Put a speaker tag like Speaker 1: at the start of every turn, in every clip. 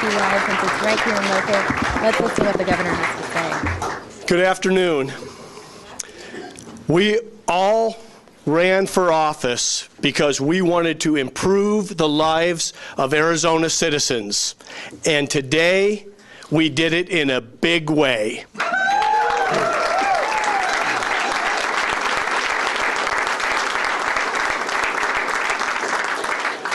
Speaker 1: Ducey Live since it's right here in local. Let's listen to what the governor has to say.
Speaker 2: Good afternoon. We all ran for office because we wanted to improve the lives of Arizona citizens. And today, we did it in a big way.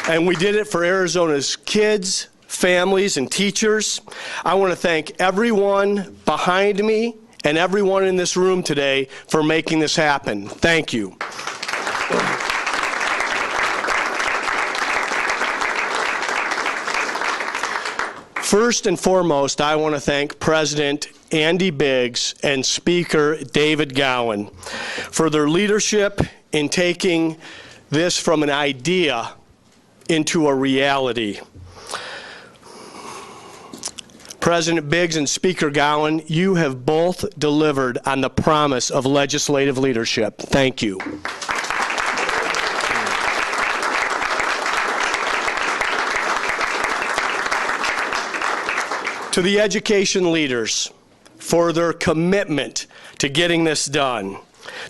Speaker 2: And we did it for Arizona's kids, families, and teachers. I want to thank everyone behind me and everyone in this room today for making this happen. Thank you. First and foremost, I want to thank President Andy Biggs and Speaker David Gowan for their leadership in taking this from an idea into a reality. President Biggs and Speaker Gowan, you have both delivered on the promise of legislative leadership. Thank you. To the education leaders for their commitment to getting this done.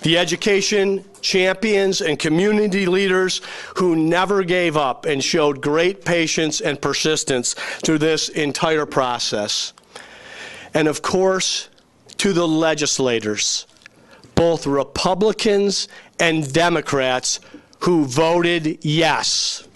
Speaker 2: The education champions and community leaders who never gave up and showed great patience and persistence through this entire process. And of course, to the legislators, both Republicans and Democrats who voted yes.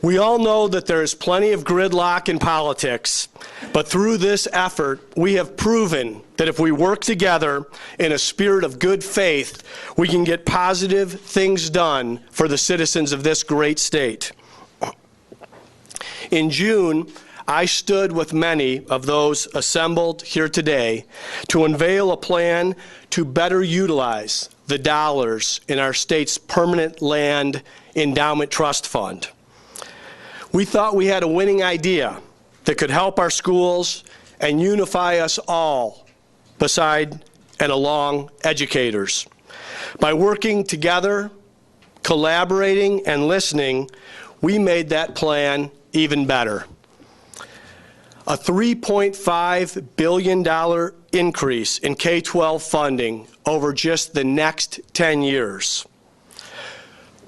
Speaker 2: We all know that there is plenty of gridlock in politics, but through this effort, we have proven that if we work together in a spirit of good faith, we can get positive things done for the citizens of this great state. In June, I stood with many of those assembled here today to unveil a plan to better utilize the dollars in our state's permanent land endowment trust fund. We thought we had a winning idea that could help our schools and unify us all beside and along educators. By working together, collaborating, and listening, we made that plan even better. A $3.5 billion increase in K-12 funding over just the next 10 years.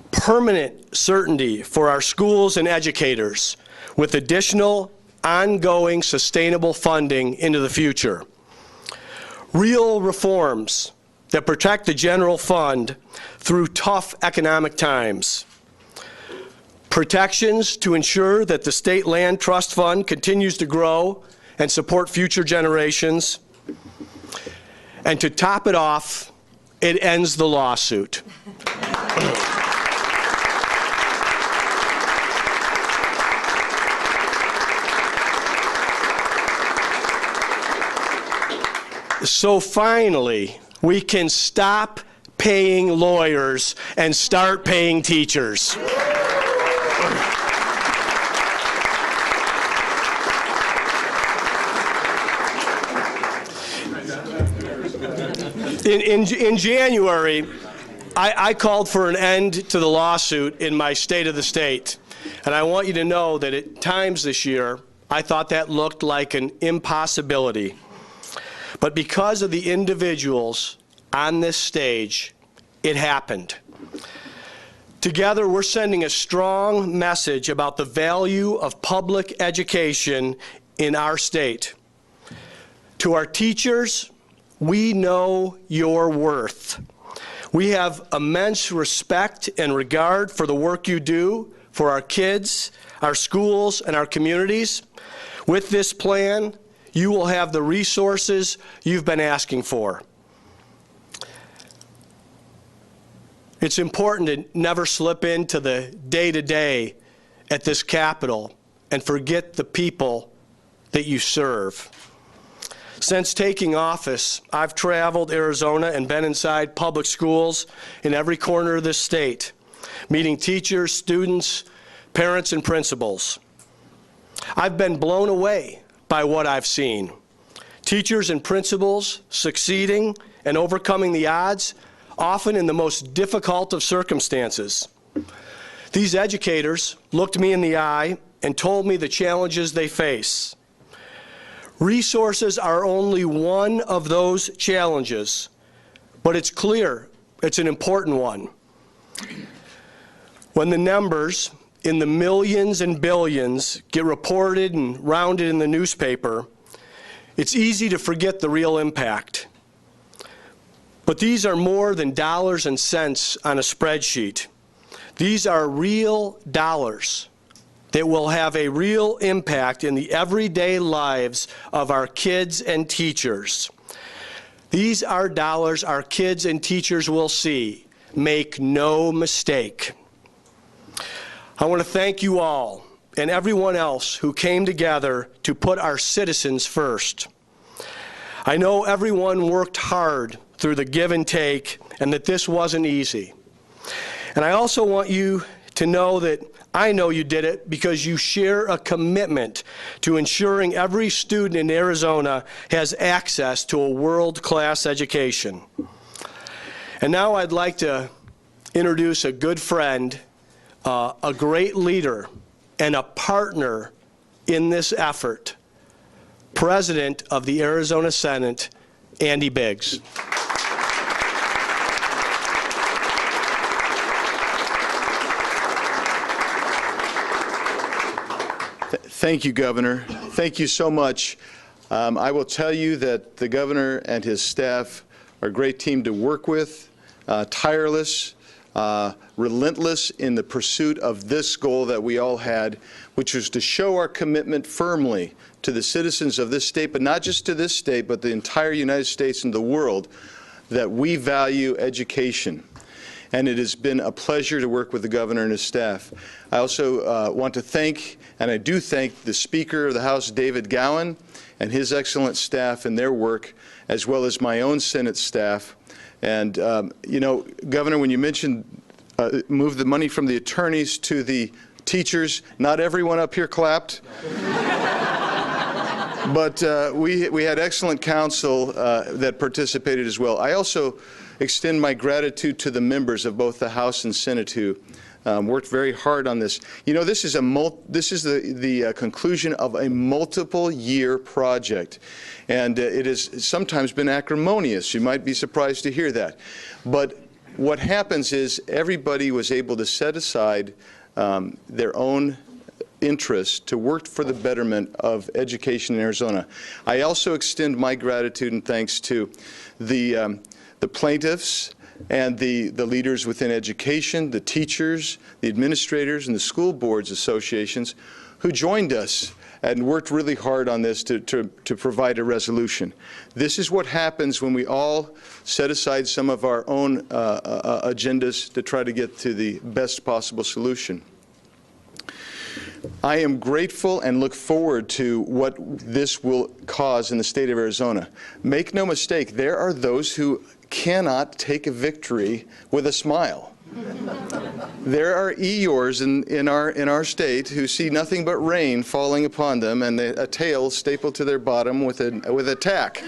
Speaker 2: Permanent certainty for our schools and educators with additional ongoing sustainable funding into the future. Real reforms that protect the general fund through tough economic times. Protections to ensure that the State Land Trust Fund continues to grow and support future generations. And to top it off, it ends the lawsuit. So finally, we can stop paying lawyers and start paying teachers. In January, I called for an end to the lawsuit in my State of the State. And I want you to know that at times this year, I thought that looked like an impossibility. But because of the individuals on this stage, it happened. Together, we're sending a strong message about the value of public education in our state. To our teachers, we know your worth. We have immense respect and regard for the work you do for our kids, our schools, and our communities. With this plan, you will have the resources you've been asking for. It's important to never slip into the day-to-day at this Capitol and forget the people that you serve. Since taking office, I've traveled Arizona and been inside public schools in every corner of this state, meeting teachers, students, parents, and principals. I've been blown away by what I've seen. Teachers and principals succeeding and overcoming the odds, often in the most difficult of circumstances. These educators looked me in the eye and told me the challenges they face. Resources are only one of those challenges, but it's clear it's an important one. When the numbers in the millions and billions get reported and rounded in the newspaper, it's easy to forget the real impact. But these are more than dollars and cents on a spreadsheet. These are real dollars that will have a real impact in the everyday lives of our kids and teachers. These are dollars our kids and teachers will see. Make no mistake. I want to thank you all and everyone else who came together to put our citizens first. I know everyone worked hard through the give and take, and that this wasn't easy. And I also want you to know that I know you did it because you share a commitment to ensuring every student in Arizona has access to a world-class education. And now I'd like to introduce a good friend, a great leader, and a partner in this effort, President of the Arizona Senate, Andy Biggs.
Speaker 3: Thank you, Governor. Thank you so much. I will tell you that the Governor and his staff are a great team to work with, tireless, relentless in the pursuit of this goal that we all had, which was to show our commitment firmly to the citizens of this state, but not just to this state, but the entire United States and the world, that we value education. And it has been a pleasure to work with the Governor and his staff. I also want to thank, and I do thank, the Speaker of the House, David Gowan, and his excellent staff and their work, as well as my own Senate staff. And, you know, Governor, when you mentioned move the money from the attorneys to the teachers, not everyone up here clapped. But we had excellent counsel that participated as well. I also extend my gratitude to the members of both the House and Senate who worked very hard on this. You know, this is the conclusion of a multiple-year project, and it has sometimes been acrimonious. You might be surprised to hear that. But what happens is everybody was able to set aside their own interests to work for the betterment of education in Arizona. I also extend my gratitude and thanks to the plaintiffs and the leaders within education, the teachers, the administrators, and the school boards associations who joined us and worked really hard on this to provide a resolution. This is what happens when we all set aside some of our own agendas to try to get to the best possible solution. I am grateful and look forward to what this will cause in the state of Arizona. Make no mistake, there are those who cannot take a victory with a smile. There are Eeyores in our state who see nothing but rain falling upon them and a tail stapled to their bottom with a tack.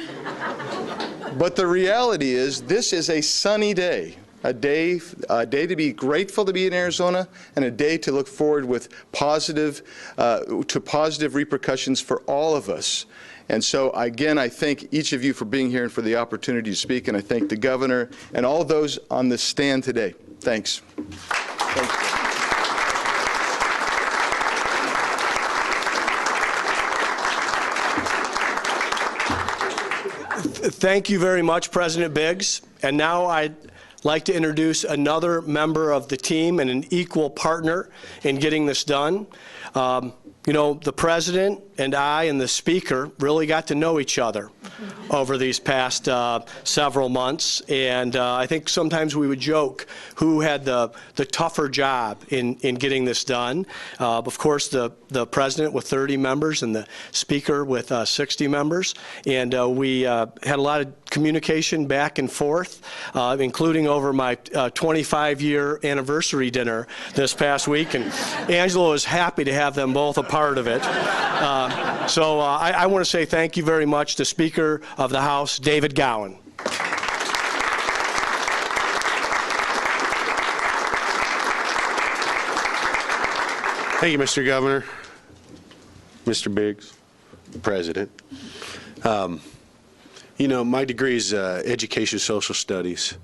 Speaker 3: But the reality is, this is a sunny day. A day to be grateful to be in Arizona, and a day to look forward with positive repercussions for all of us. And so, again, I thank each of you for being here and for the opportunity to speak, and I thank the Governor and all those on the stand today. Thanks.
Speaker 2: Thank you very much, President Biggs. And now I'd like to introduce another member of the team and an equal partner in getting this done. You know, the President and I and the Speaker really got to know each other over these past several months, and I think sometimes we would joke who had the tougher job in getting this done. Of course, the President with 30 members and the Speaker with 60 members, and we had a lot of communication back and forth, including over my 25-year anniversary dinner this past week, and Angela was happy to have them both a part of it. So I want to say thank you very much to Speaker of the House, David Gowan.
Speaker 4: Thank you, Mr. Governor, Mr. Biggs, President. You know, my degree is education social studies,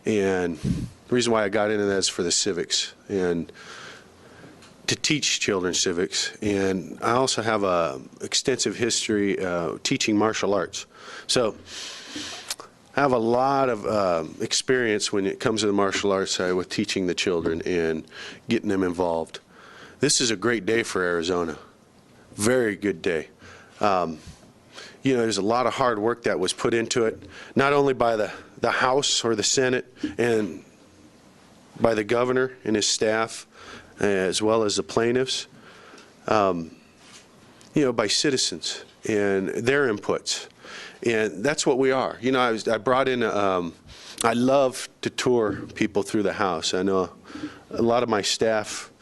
Speaker 4: and the reason why I got into that is for the civics and to teach children civics. And I also have a extensive history teaching martial arts. So I have a lot of experience when it comes to the martial arts side with teaching the children and getting them involved. This is a great day for Arizona. Very good day. You know, there's a lot of hard work that was put into it, not only by the House or the Senate and by the governor and his staff, as well as the plaintiffs, you know, by citizens and their inputs. And that's what we are. You know, I brought in, I love to tour people through the House. I know a lot of my staff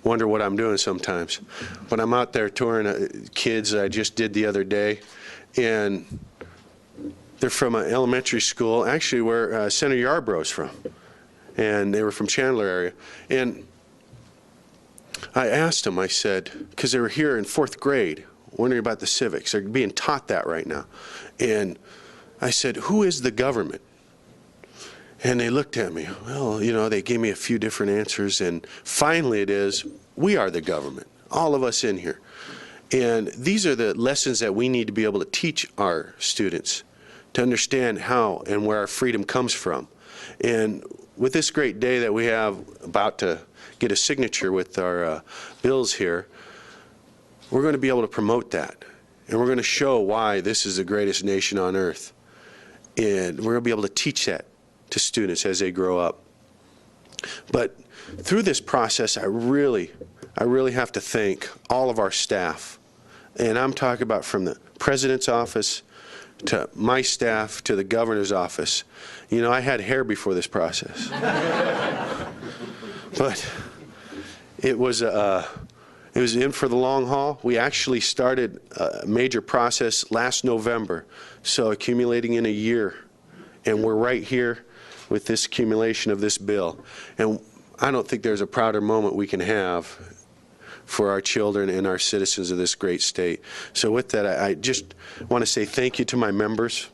Speaker 4: wonder what I'm doing sometimes. But I'm out there touring kids I just did the other day, and they're from an elementary school, actually where Senator Yarbrough's from. And they were from Chandler area. And I asked them, I said, because they were here in 4th grade, wondering about the civics. They're being taught that right now. And I said, who is the government? And they looked at me. Well, you know, they gave me a few different answers. And finally it is, we are the government, all of us in here. And these are the lessons that we need to be able to teach our students to understand how and where our freedom comes from. And with this great day that we have about to get a signature with our bills here, we're going to be able to promote that. And we're going to show why this is the greatest nation on earth. And we're going to be able to teach that to students as they grow up. But through this process, I really have to thank all of our staff. And I'm talking about from the president's office to my staff to the governor's office. You know, I had hair before this process. But it was in for the long haul. We actually started a major process last November, so accumulating in a year. And we're right here with this accumulation of this bill. And I don't think there's a prouder moment we can have for our children and our citizens of this great state. So with that, I just want to say thank you to my members.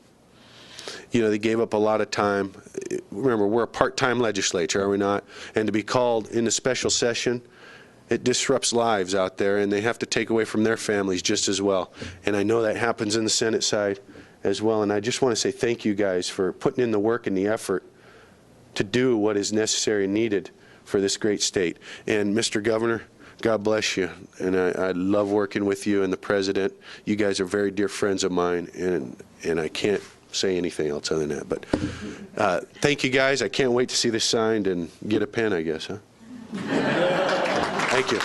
Speaker 4: You know, they gave up a lot of time. Remember, we're a part-time legislature, are we not? And to be called in a special session, it disrupts lives out there, and they have to take away from their families just as well. And I know that happens in the Senate side as well. And I just want to say thank you guys for putting in the work and the effort to do what is necessary and needed for this great state. And Mr. Governor, God bless you, and I love working with you and the President. You guys are very dear friends of mine, and I can't say anything else other than that. But thank you guys. I can't wait to see this signed and get a pen, I guess, huh? Thank you.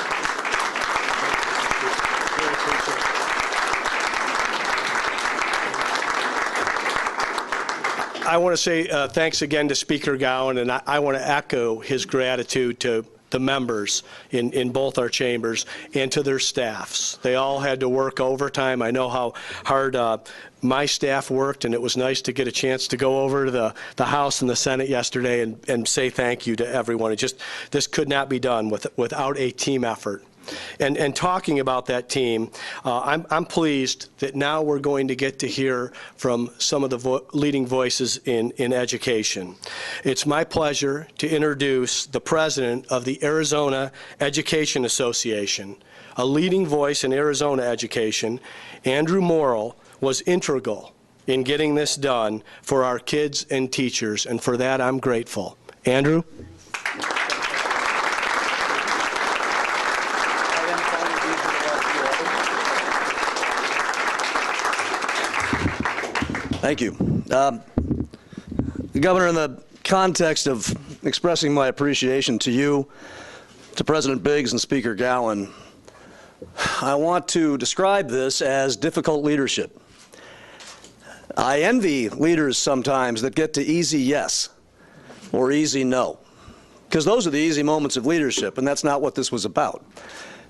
Speaker 2: I want to say thanks again to Speaker Gowan, and I want to echo his gratitude to the members in both our chambers and to their staffs. They all had to work overtime. I know how hard my staff worked, and it was nice to get a chance to go over to the House and the Senate yesterday and say thank you to everyone. This could not be done without a team effort. And talking about that team, I'm pleased that now we're going to get to hear from some of the leading voices in education. It's my pleasure to introduce the president of the Arizona Education Association. A leading voice in Arizona education, Andrew Morrill was integral in getting this done for our kids and teachers, and for that I'm grateful. Andrew?
Speaker 5: Thank you. Governor, in the context of expressing my appreciation to you, to President Biggs and Speaker Gowan, I want to describe this as difficult leadership. I envy leaders sometimes that get to easy yes or easy no, because those are the easy moments of leadership, and that's not what this was about.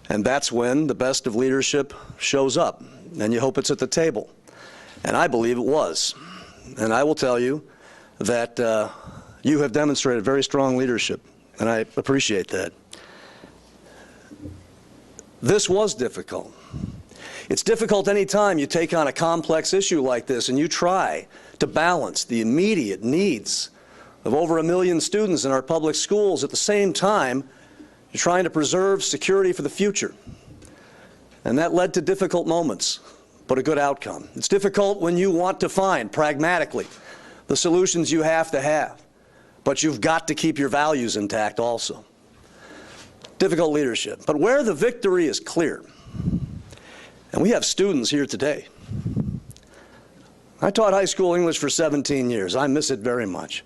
Speaker 5: And that's when the best of leadership shows up, and you hope it's at the table. And I believe it was. And I will tell you that you have demonstrated very strong leadership, and I appreciate that. This was difficult. It's difficult any time you take on a complex issue like this and you try to balance the immediate needs of over 1 million students in our public schools. At the same time, you're trying to preserve security for the future. And that led to difficult moments, but a good outcome. It's difficult when you want to find, pragmatically, the solutions you have to have, but you've got to keep your values intact also. Difficult leadership. But where the victory is clear, and we have students here today. I taught high school English for 17 years. I miss it very much.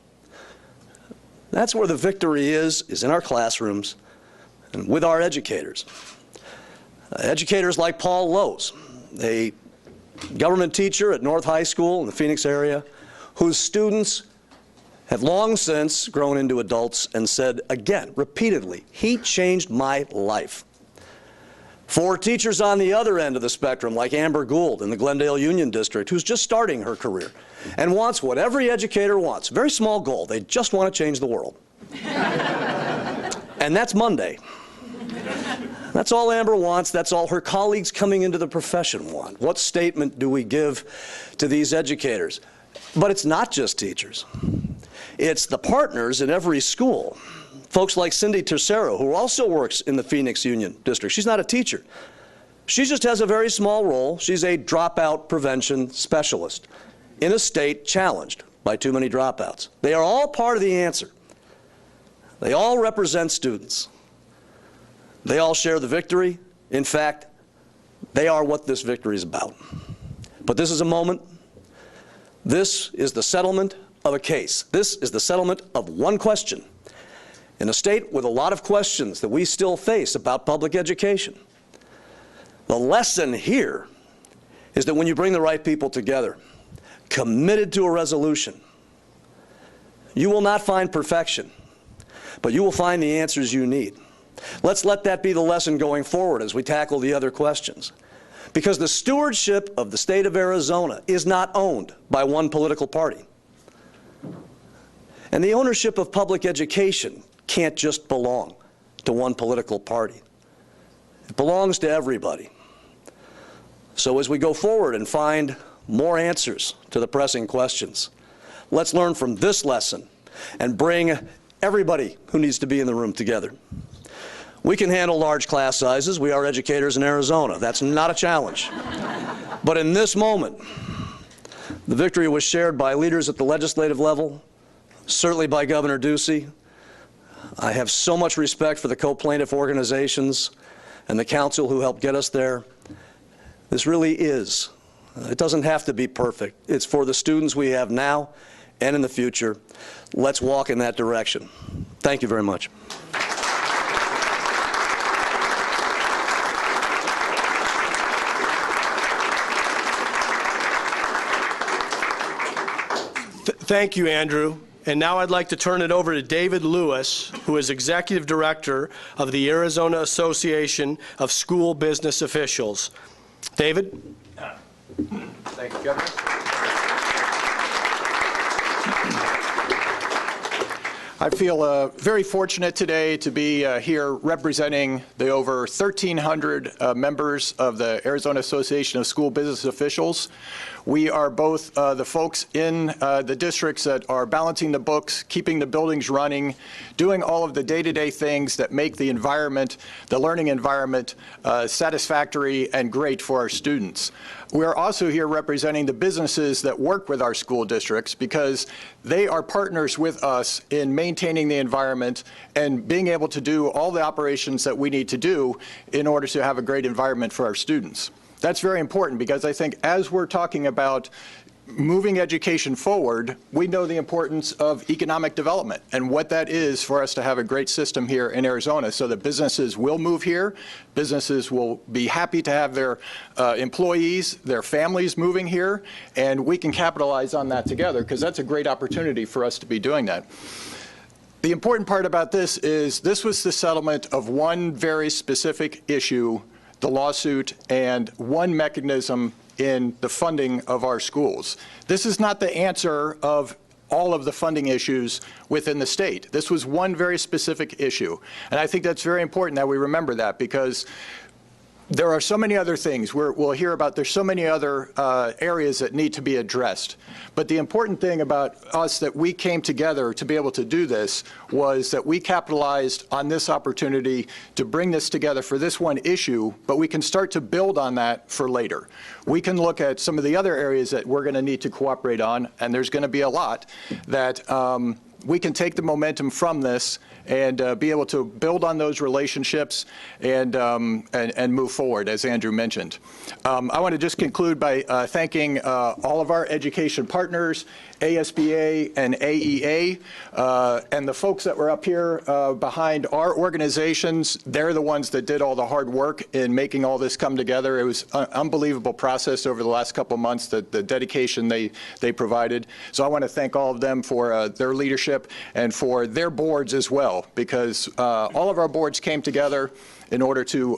Speaker 5: That's where the victory is in our classrooms and with our educators. Educators like Paul Lowe's, a government teacher at North High School in the Phoenix area, whose students have long since grown into adults and said again, repeatedly, he changed my life. For teachers on the other end of the spectrum, like Amber Gould in the Glendale Union District, who's just starting her career and wants what every educator wants, a very small goal, they just want to change the world. And that's Monday. That's all Amber wants, that's all her colleagues coming into the profession want. What statement do we give to these educators? But it's not just teachers. It's the partners in every school. Folks like Cindy Tercero, who also works in the Phoenix Union District. She's not a teacher. She just has a very small role. She's a dropout prevention specialist in a state challenged by too many dropouts. They are all part of the answer. They all represent students. They all share the victory. In fact, they are what this victory is about. But this is a moment. This is the settlement of a case. This is the settlement of one question in a state with a lot of questions that we still face about public education. The lesson here is that when you bring the right people together, committed to a resolution, you will not find perfection, but you will find the answers you need. Let's let that be the lesson going forward as we tackle the other questions. Because the stewardship of the state of Arizona is not owned by one political party. And the ownership of public education can't just belong to one political party. It belongs to everybody. So as we go forward and find more answers to the pressing questions, let's learn from this lesson and bring everybody who needs to be in the room together. We can handle large class sizes. We are educators in Arizona. That's not a challenge. But in this moment, the victory was shared by leaders at the legislative level, certainly by Governor Ducey. I have so much respect for the co-plaintiff organizations and the council who helped get us there. This really is. It doesn't have to be perfect. It's for the students we have now and in the future. Let's walk in that direction. Thank you very much.
Speaker 2: Thank you, Andrew. And now I'd like to turn it over to David Lewis, who is Executive Director of the Arizona Association of School Business Officials. David?
Speaker 6: Thank you, Governor. I feel very fortunate today to be here representing the over 1,300 members of the Arizona Association of School Business Officials. We are both the folks in the districts that are balancing the books, keeping the buildings running, doing all of the day-to-day things that make the environment, the learning environment, satisfactory and great for our students. We are also here representing the businesses that work with our school districts because they are partners with us in maintaining the environment and being able to do all the operations that we need to do in order to have a great environment for our students. That's very important because I think as we're talking about moving education forward, we know the importance of economic development and what that is for us to have a great system here in Arizona so that businesses will move here, businesses will be happy to have their employees, their families moving here, and we can capitalize on that together because that's a great opportunity for us to be doing that. The important part about this is this was the settlement of one very specific issue, the lawsuit, and one mechanism in the funding of our schools. This is not the answer of all of the funding issues within the state. This was one very specific issue. And I think that's very important that we remember that because There are so many other things we'll hear about. There's so many other areas that need to be addressed. But the important thing about us that we came together to be able to do this was that we capitalized on this opportunity to bring this together for this one issue, but we can start to build on that for later. We can look at some of the other areas that we're going to need to cooperate on, and there's going to be a lot that we can take the momentum from this and be able to build on those relationships and move forward, as Andrew mentioned. I want to just conclude by thanking all of our education partners, ASBA and AEA, and the folks that were up here behind our organizations. They're the ones that did all the hard work in making all this come together. It was an unbelievable process over the last couple months, the dedication they provided. So I want to thank all of them for their leadership and for their boards as well, because all of our boards came together in order to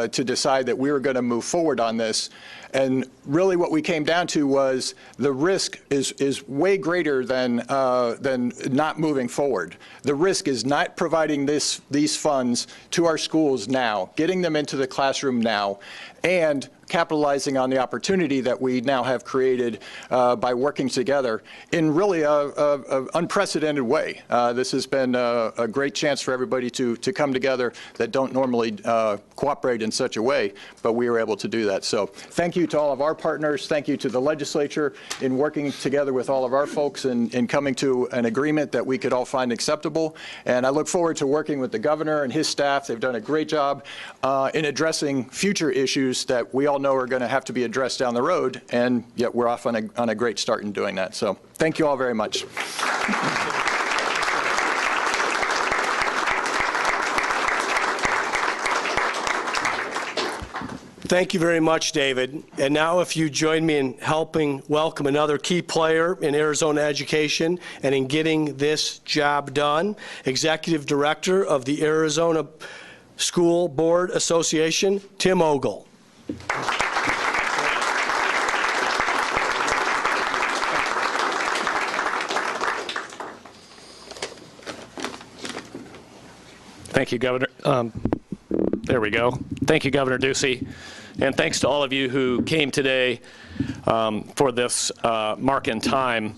Speaker 6: decide that we were going to move forward on this. And really what we came down to was the risk is way greater than not moving forward. The risk is not providing these funds to our schools now, getting them into the classroom now, and capitalizing on the opportunity that we now have created by working together in really a unprecedented way. This has been a great chance for everybody to come together that don't normally cooperate in such a way, but we were able to do that. So thank you to all of our partners. Thank you to the legislature in working together with all of our folks in coming to an agreement that we could all find acceptable. And I look forward to working with the governor and his staff. They've done a great job in addressing future issues that we all know are going to have to be addressed down the road, and yet we're off on a great start in doing that. So thank you all very much.
Speaker 2: Thank you very much, David. And now if you join me in helping welcome another key player in Arizona education and in getting this job done, Executive Director of the Arizona School Board Association, Tim Ogle.
Speaker 7: Thank you, Governor. There we go. Thank you, Governor Ducey. And thanks to all of you who came today for this mark in time.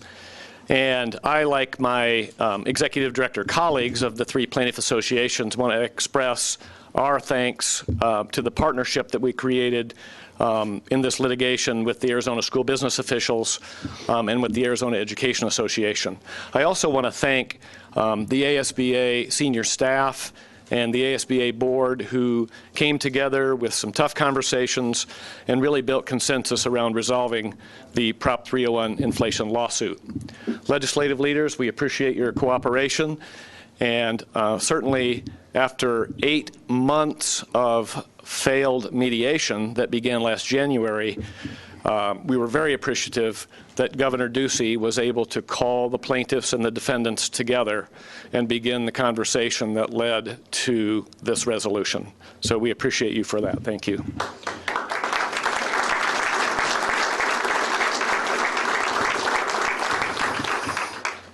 Speaker 7: And I, like my executive director colleagues of the three plaintiff associations, want to express our thanks to the partnership that we created in this litigation with the Arizona school business officials and with the Arizona Education Association. I also want to thank the ASBA senior staff and the ASBA board, who came together with some tough conversations and really built consensus around resolving the Prop 301 inflation lawsuit. Legislative leaders, we appreciate your cooperation, and certainly after 8 months of failed mediation that began last January, we were very appreciative that Governor Ducey was able to call the plaintiffs and the defendants together and begin the conversation that led to this resolution. So we appreciate you for that. Thank you.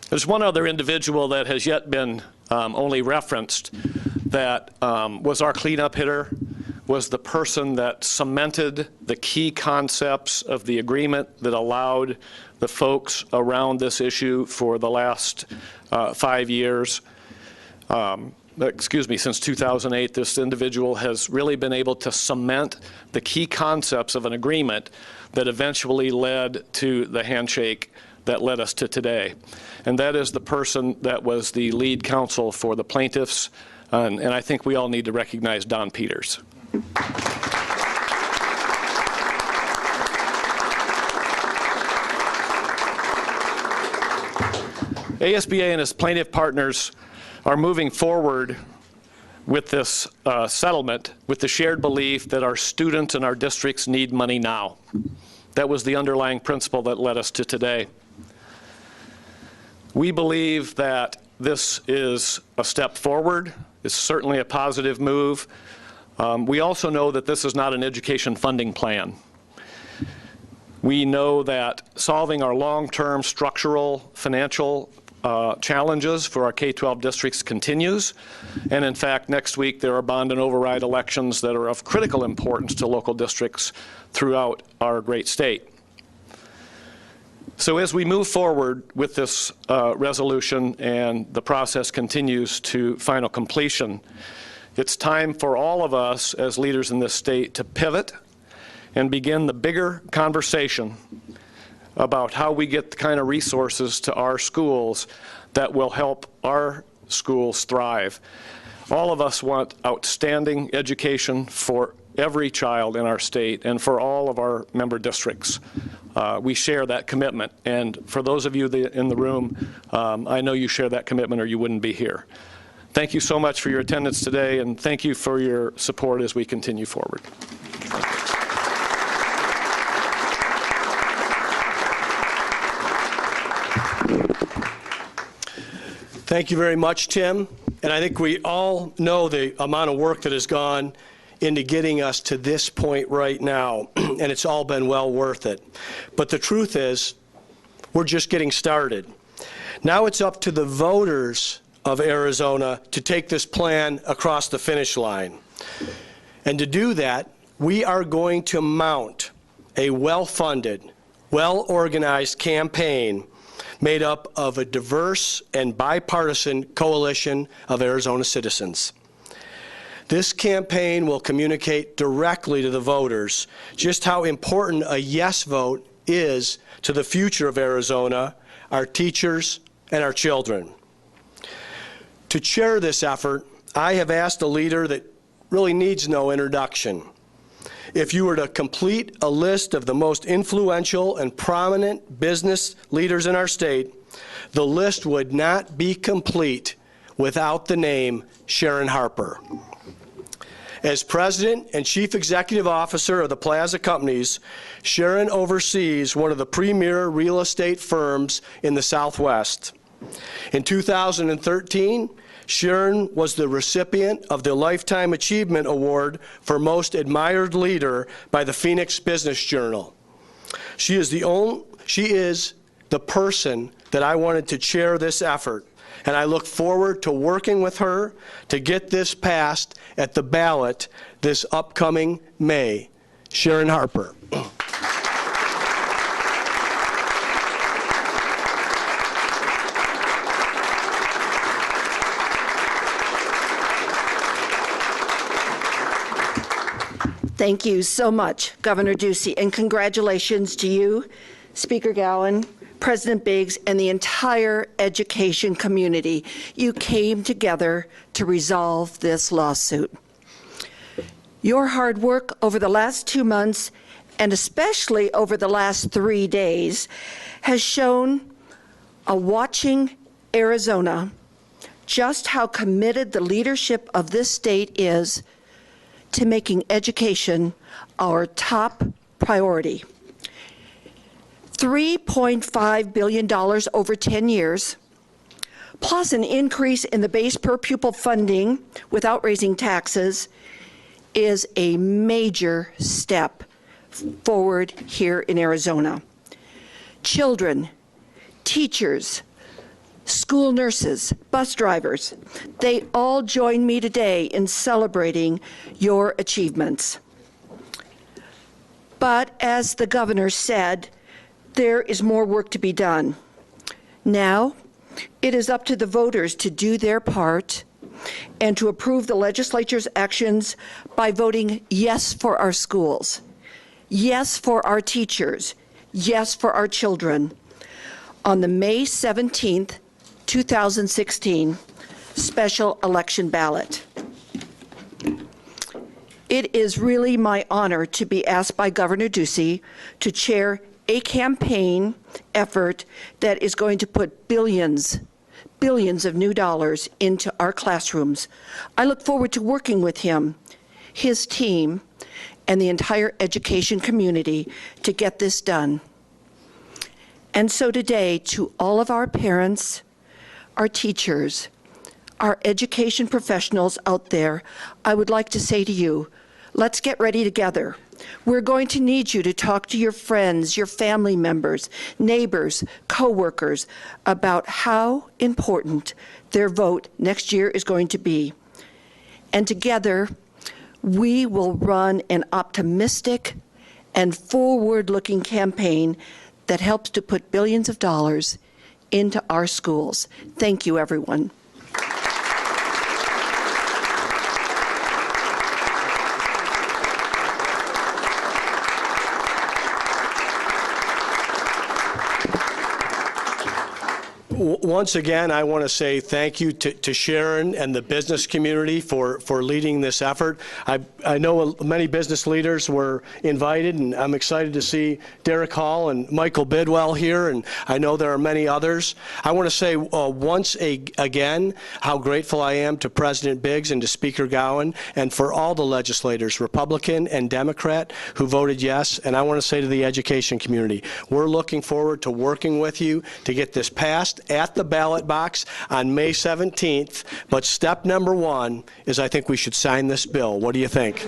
Speaker 7: There's one other individual that has yet been only referenced that was our cleanup hitter, was the person that cemented the key concepts of the agreement that allowed the folks around this issue for the last 5 years. Since 2008, this individual has really been able to cement the key concepts of an agreement that eventually led to the handshake that led us to today. And that is the person that was the lead counsel for the plaintiffs, and I think we all need to recognize Don Peters. ASBA and its plaintiff partners are moving forward with this settlement with the shared belief that our students and our districts need money now. That was the underlying principle that led us to today. We believe that this is a step forward. It's certainly a positive move. We also know that this is not an education funding plan. We know that solving our long-term structural financial challenges for our K-12 districts continues. And in fact, next week there are bond and override elections that are of critical importance to local districts throughout our great state. So as we move forward with this resolution and the process continues to final completion, it's time for all of us as leaders in this state to pivot and begin the bigger conversation about how we get the kind of resources to our schools that will help our schools thrive. All of us want outstanding education for every child in our state and for all of our member districts. We share that commitment, and for those of you in the room, I know you share that commitment or you wouldn't be here. Thank you so much for your attendance today, and thank you for your support as we continue forward.
Speaker 2: Thank you very much, Tim. And I think we all know the amount of work that has gone into getting us to this point right now, and it's all been well worth it. But the truth is, we're just getting started. Now it's up to the voters of Arizona to take this plan across the finish line. And to do that, we are going to mount a well-funded, well-organized campaign made up of a diverse and bipartisan coalition of Arizona citizens. This campaign will communicate directly to the voters just how important a yes vote is to the future of Arizona, our teachers, and our children. To chair this effort, I have asked a leader that really needs no introduction. If you were to complete a list of the most influential and prominent business leaders in our state, the list would not be complete without the name Sharon Harper. As President and Chief Executive Officer of the Plaza Companies, Sharon oversees one of the premier real estate firms in the Southwest. In 2013, Sharon was the recipient of the Lifetime Achievement Award for Most Admired Leader by the Phoenix Business Journal. She is the person that I wanted to chair this effort, and I look forward to working with her to get this passed at the ballot this upcoming May. Sharon Harper.
Speaker 8: Thank you so much, Governor Ducey, and congratulations to you, Speaker Gowan, President Biggs, and the entire education community. You came together to resolve this lawsuit. Your hard work over the last 2 months, and especially over the last 3 days, has shown a watching Arizona just how committed the leadership of this state is to making education our top priority. $3.5 billion over 10 years, plus an increase in the base per pupil funding without raising taxes, is a major step forward here in Arizona. Children, teachers, school nurses, bus drivers, they all join me today in celebrating your achievements. But as the governor said, there is more work to be done. Now, it is up to the voters to do their part and to approve the legislature's actions by voting yes for our schools, yes for our teachers, yes for our children on the May 17th, 2016 special election ballot. It is really my honor to be asked by Governor Ducey to chair a campaign effort that is going to put billions of new dollars into our classrooms. I look forward to working with him, his team, and the entire education community to get this done. And so today, to all of our parents, our teachers, our education professionals out there, I would like to say to you, let's get ready together we're going to need you to talk to your friends, your family members, neighbors, coworkers about how important their vote next year is going to be. And together, we will run an optimistic and forward-looking campaign that helps to put billions of dollars into our schools. Thank you, everyone.
Speaker 2: Once again, I want to say thank you to Sharon and the business community for leading this effort. I know many business leaders were invited, and I'm excited to see Derek Hall and Michael Bidwell here, and I know there are many others. I want to say once again how grateful I am to President Biggs and to Speaker Gowan and for all the legislators, Republican and Democrat, who voted yes. And I want to say to the education community, we're looking forward to working with you to get this passed at the ballot box on May 17th, but step number one is I think we should sign this bill. What do you think?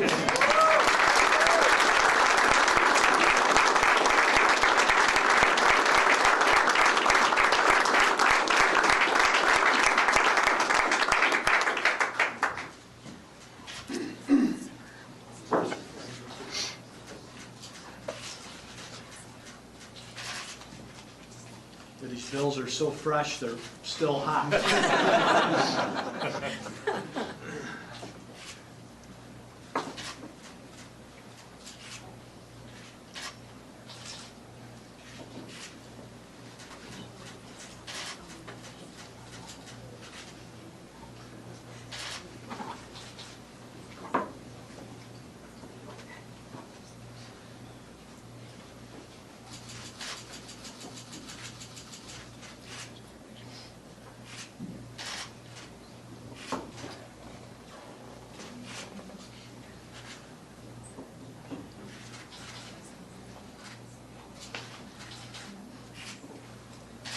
Speaker 2: These bills are so fresh, they're still hot.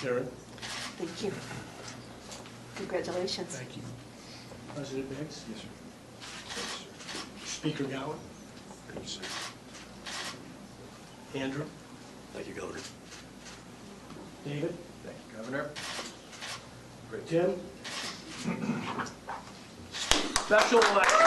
Speaker 2: Sharon?
Speaker 8: Thank you. Congratulations.
Speaker 2: Thank you. President Biggs? Yes, sir. Speaker Gowan?
Speaker 4: Thank you, sir.
Speaker 2: Andrew?
Speaker 5: Thank you, Governor.
Speaker 2: David?
Speaker 6: Thank you, Governor.
Speaker 2: Tim? Special election.